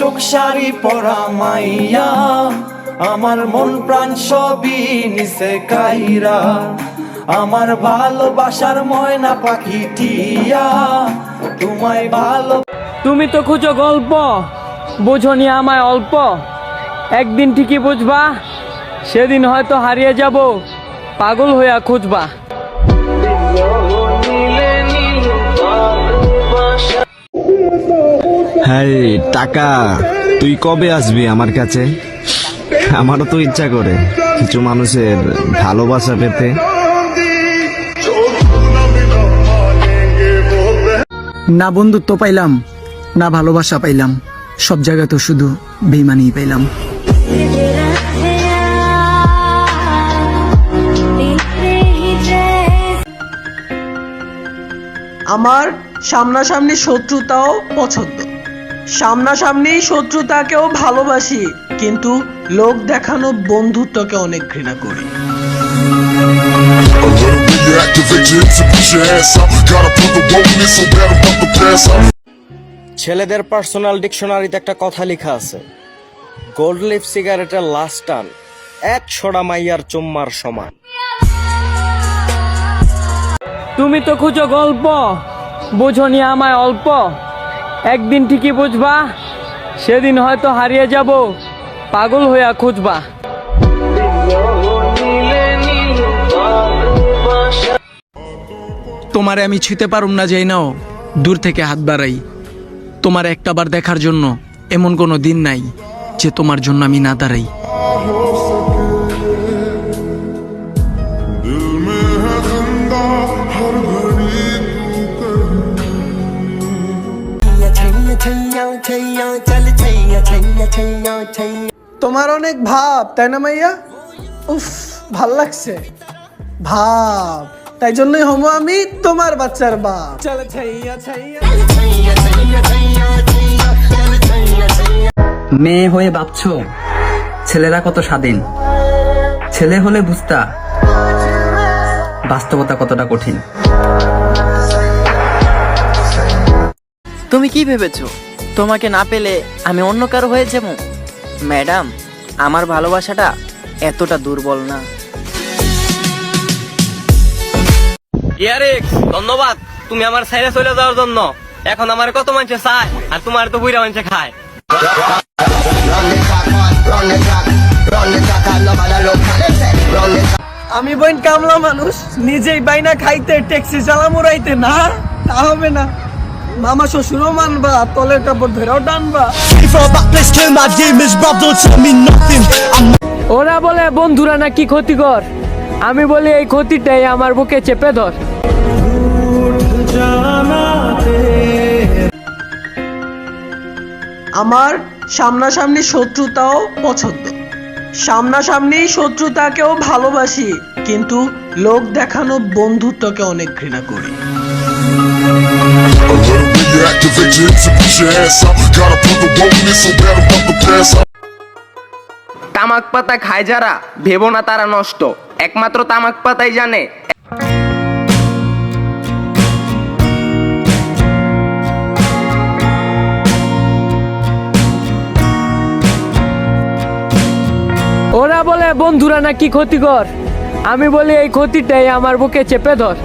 টুক শাড়ি পরা মাইয়া, আমার মন প্রাণ সবই নিছে কাইরা, আমার ভালোবাসার ময়না পাখি টিয়া, তোমায় ভালো। তুমি তো খুঁজো গল্প, বুঝনি আমায় অল্প, একদিন ঠিকই বুঝবা, সেদিন হয়তো হারিয়ে যাব, পাগল হইয়া খুঁজবা। হ্যাঁ টাকা, তুই কবে আসবি আমার কাছে? আমারও তো ইচ্ছা করে কিছু মানুষের ভালোবাসা পেতে। না বন্ধুত্ব পাইলাম, না ভালোবাসা পাইলাম, সব জায়গায় তো শুধু বেইমানি পাইলাম। আমার সামনাসামনি শত্রুতাও পছন্দ, সামনাসামনি শত্রুতাকেও ভালোবাসি, কিন্তু লোক দেখানো বন্ধুত্বকে অনেক ঘৃণা করি। ছেলেদের পার্সোনাল ডিকশনারিতে একটা কথা লেখা আছে, গোল্ড লিফ সিগারেটের লাস্ট টান 100টা মাইয়ার চুম্মার সমান। তুমি তো খুঁজো গল্প, বুঝনি আমায় অল্প, একদিন ঠিকই বুঝবা, সেদিন হয়তো হারিয়ে যাব, পাগল হইয়া খুঁজবা। তোমারে আমি ছুঁতে পারুম না যাই নাও, দূর থেকে হাত বাড়াই। তোমার একটাবার দেখার জন্য এমন কোনো দিন নাই যে তোমার জন্য আমি না দাঁড়াই। তোমার অনেক ভাব তাই না মাইয়া? উফ, ভাল লাগছে ভাব, তাই জন্যই হমো আমি তোমার বাচ্চার বাপ। চলে ছাইয়া ছাইয়া। মেয়ে হয়ে ভাবছো ছেলেরা কত স্বাধীন, ছেলে হলে বুঝতা বাস্তবতা কতটা কঠিন। তুমি কি ভেবেছো তোমাকে না পেলে আমি অন্য কারো হয়ে যাবো? ম্যাডাম, আমার ভালোবাসাটা এতটা দুর্বল না। ইয়ারেক্স, ধন্যবাদ তুমি আমার সাইডে চলে যাওয়ার জন্য। এখন আমার কত মানুষে চায়, আর তোমার তো বুড়া মানুষে খায়। আমি বোন কামলা মানুষ, নিজেই বাইনা খাইতে ট্যাক্সি চালা মুরাইতে না, তা হবে না। মামা শ্বশুরও মানবা, তলের কাপড় ধরেও টানবা। ওরা বলে বন্ধুরা নাকি ক্ষতিকর, আমি বলি এই ক্ষতিটাই আমার বুকে চেপে ধর। আমার সামনাসামনি শত্রুতাও পছন্দ, সামনাসামনি শত্রুতাকেও ভালোবাসি, কিন্তু লোক দেখানো বন্ধুত্বকে অনেক ঘৃণা করি। তামাক পাতা খায় যারা, ভেবো না তারা নষ্ট, একমাত্র তামাক পাতাই জানে। ওরা বলে বন্ধুরা নাকি ক্ষতিকর, আমি বলি এই ক্ষতিটাই আমার বুকে চেপে ধর।